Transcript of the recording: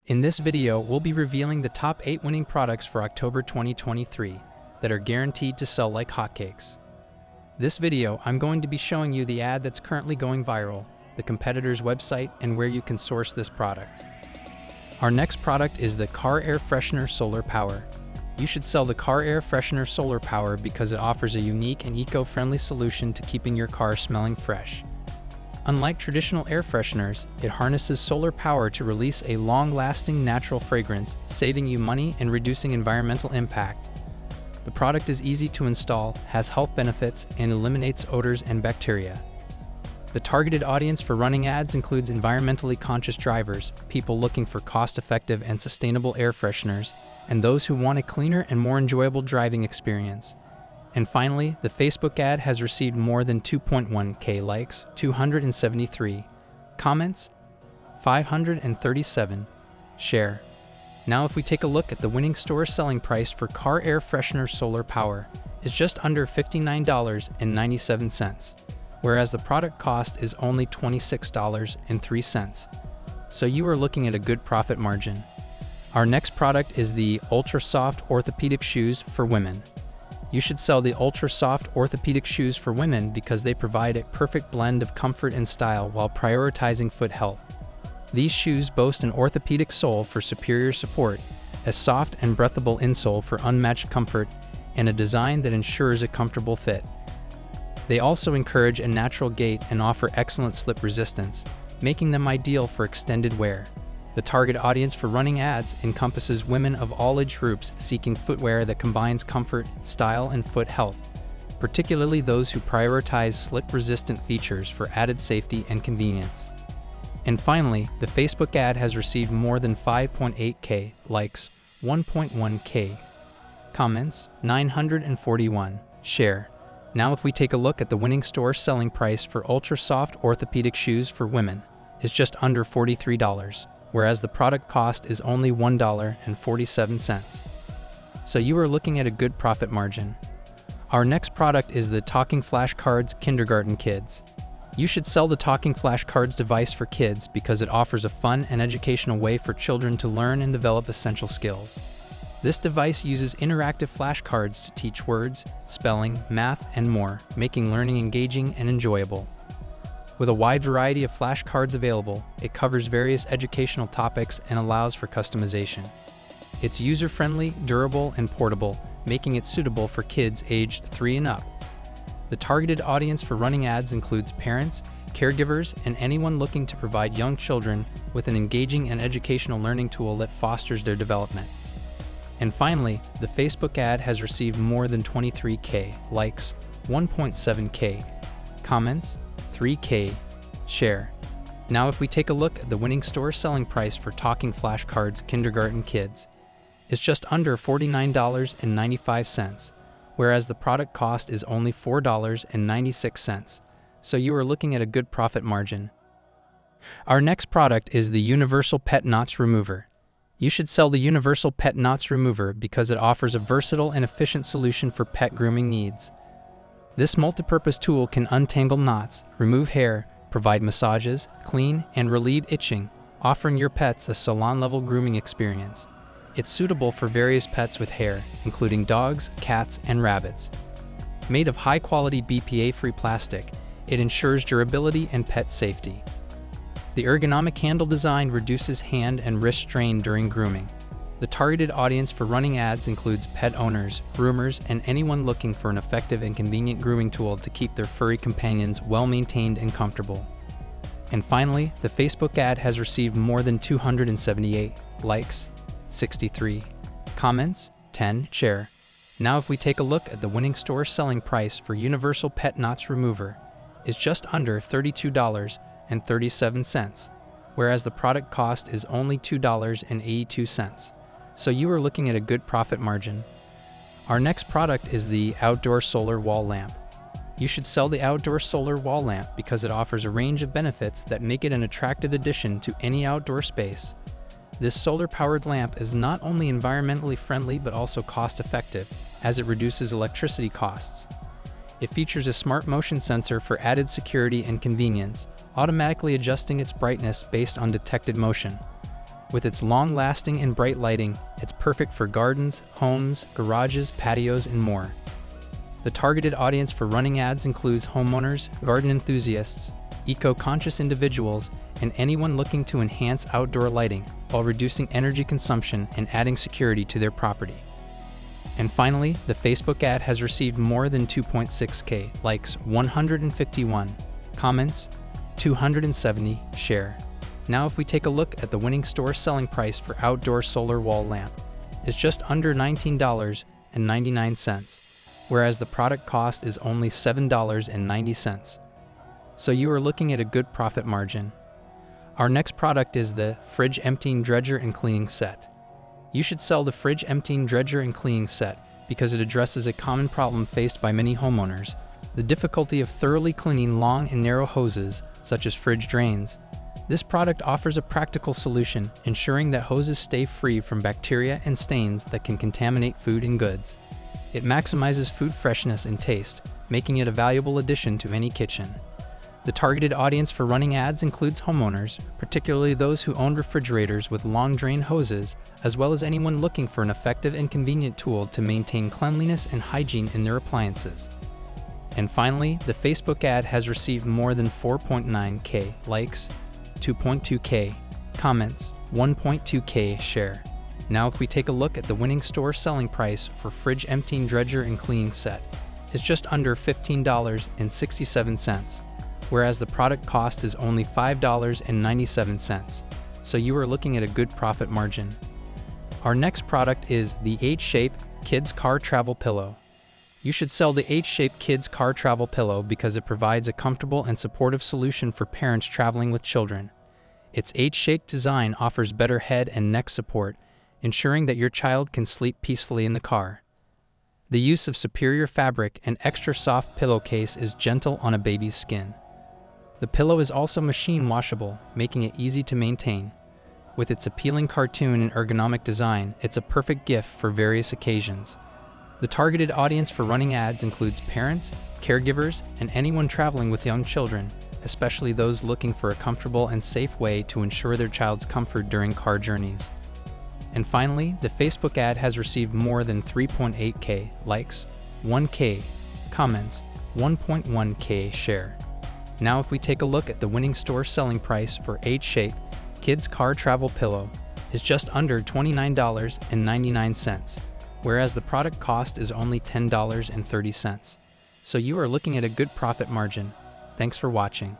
In this video, we'll be revealing the top 8 winning products for October 2023 that are guaranteed to sell like hotcakes. This video, I'm going to be showing you the ad that's currently going viral, the competitor's website, and where you can source this product. Our next product is the Car Air Freshener Solar Power. You should sell the Car Air Freshener Solar Power because it offers a unique and eco-friendly solution to keeping your car smelling fresh. Unlike traditional air fresheners, it harnesses solar power to release a long-lasting natural fragrance, saving you money and reducing environmental impact. The product is easy to install, has health benefits, and eliminates odors and bacteria. The targeted audience for running ads includes environmentally conscious drivers, people looking for cost-effective and sustainable air fresheners, and those who want a cleaner and more enjoyable driving experience. And finally, the Facebook ad has received more than 2.1K likes, 273 comments, 537 share. Now if we take a look at the winning store selling price for Car Air Freshener Solar Power, is just under $59.97, whereas the product cost is only $26.03. So you are looking at a good profit margin. Our next product is the Ultra Soft Orthopedic Shoes for Women. You should sell the Ultra Soft Orthopedic Shoes for Women because they provide a perfect blend of comfort and style while prioritizing foot health. These shoes boast an orthopedic sole for superior support, a soft and breathable insole for unmatched comfort, and a design that ensures a comfortable fit. They also encourage a natural gait and offer excellent slip resistance, making them ideal for extended wear. The target audience for running ads encompasses women of all age groups seeking footwear that combines comfort, style, and foot health, particularly those who prioritize slip-resistant features for added safety and convenience. And finally, the Facebook ad has received more than 5.8K likes, 1.1K comments, 941 share. Now if we take a look at the winning store selling price for Ultra Soft Orthopedic Shoes for Women, is just under $43. Whereas the product cost is only $1.47. So you are looking at a good profit margin. Our next product is the Talking Flashcards Kindergarten Kids. You should sell the Talking Flashcards device for kids because it offers a fun and educational way for children to learn and develop essential skills. This device uses interactive flashcards to teach words, spelling, math, and more, making learning engaging and enjoyable. With a wide variety of flashcards available, it covers various educational topics and allows for customization. It's user-friendly, durable, and portable, making it suitable for kids aged 3 and up. The targeted audience for running ads includes parents, caregivers, and anyone looking to provide young children with an engaging and educational learning tool that fosters their development. And finally, the Facebook ad has received more than 23K likes, 1.7K comments, 3K share. Now if we take a look at the winning store selling price for Talking Flashcards Kindergarten Kids, it's just under $49.95, whereas the product cost is only $4.96, so you are looking at a good profit margin. Our next product is the Universal Pet Knots Remover. You should sell the Universal Pet Knots Remover because it offers a versatile and efficient solution for pet grooming needs. This multipurpose tool can untangle knots, remove hair, provide massages, clean, and relieve itching, offering your pets a salon-level grooming experience. It's suitable for various pets with hair, including dogs, cats, and rabbits. Made of high-quality BPA-free plastic, it ensures durability and pet safety. The ergonomic handle design reduces hand and wrist strain during grooming. The targeted audience for running ads includes pet owners, groomers, and anyone looking for an effective and convenient grooming tool to keep their furry companions well-maintained and comfortable. And finally, the Facebook ad has received more than 278 likes, 63 comments, 10 share. Now if we take a look at the winning store selling price for Universal Pet Knots Remover, is just under $32.37, whereas the product cost is only $2.82. So you are looking at a good profit margin. Our next product is the Outdoor Solar Wall Lamp. You should sell the Outdoor Solar Wall Lamp because it offers a range of benefits that make it an attractive addition to any outdoor space. This solar-powered lamp is not only environmentally friendly but also cost-effective, as it reduces electricity costs. It features a smart motion sensor for added security and convenience, automatically adjusting its brightness based on detected motion. With its long-lasting and bright lighting, it's perfect for gardens, homes, garages, patios, and more. The targeted audience for running ads includes homeowners, garden enthusiasts, eco-conscious individuals, and anyone looking to enhance outdoor lighting while reducing energy consumption and adding security to their property. And finally, the Facebook ad has received more than 2.6K likes, 151 comments, 270 share. Now if we take a look at the winning store selling price for outdoor solar wall lamp, it's just under $19.99, whereas the product cost is only $7.90. So you are looking at a good profit margin. Our next product is the Fridge Emptying Dredger and Cleaning Set. You should sell the Fridge Emptying Dredger and Cleaning Set because it addresses a common problem faced by many homeowners, the difficulty of thoroughly cleaning long and narrow hoses, such as fridge drains. This product offers a practical solution, ensuring that hoses stay free from bacteria and stains that can contaminate food and goods. It maximizes food freshness and taste, making it a valuable addition to any kitchen. The targeted audience for running ads includes homeowners, particularly those who own refrigerators with long drain hoses, as well as anyone looking for an effective and convenient tool to maintain cleanliness and hygiene in their appliances. And finally, the Facebook ad has received more than 4.9K likes, 2.2K comments, 1.2K share. Now if we take a look at the winning store selling price for Fridge Emptying Dredger and Cleaning Set, it's just under $15.67. Whereas the product cost is only $5.97, so you are looking at a good profit margin. Our next product is the HShape Kids Car Travel Pillow. You should sell the HShape Kids Car Travel Pillow because it provides a comfortable and supportive solution for parents traveling with children. Its H-shaped design offers better head and neck support, ensuring that your child can sleep peacefully in the car. The use of superior fabric and extra soft pillowcase is gentle on a baby's skin. The pillow is also machine washable, making it easy to maintain. With its appealing cartoon and ergonomic design, it's a perfect gift for various occasions. The targeted audience for running ads includes parents, caregivers, and anyone traveling with young children, especially those looking for a comfortable and safe way to ensure their child's comfort during car journeys. And finally, the Facebook ad has received more than 3.8K likes, 1K comments, 1.1K share. Now if we take a look at the winning store selling price for HShape Kids Car Travel Pillow, is just under $29.99, whereas the product cost is only $10.30. So you are looking at a good profit margin. Thanks for watching.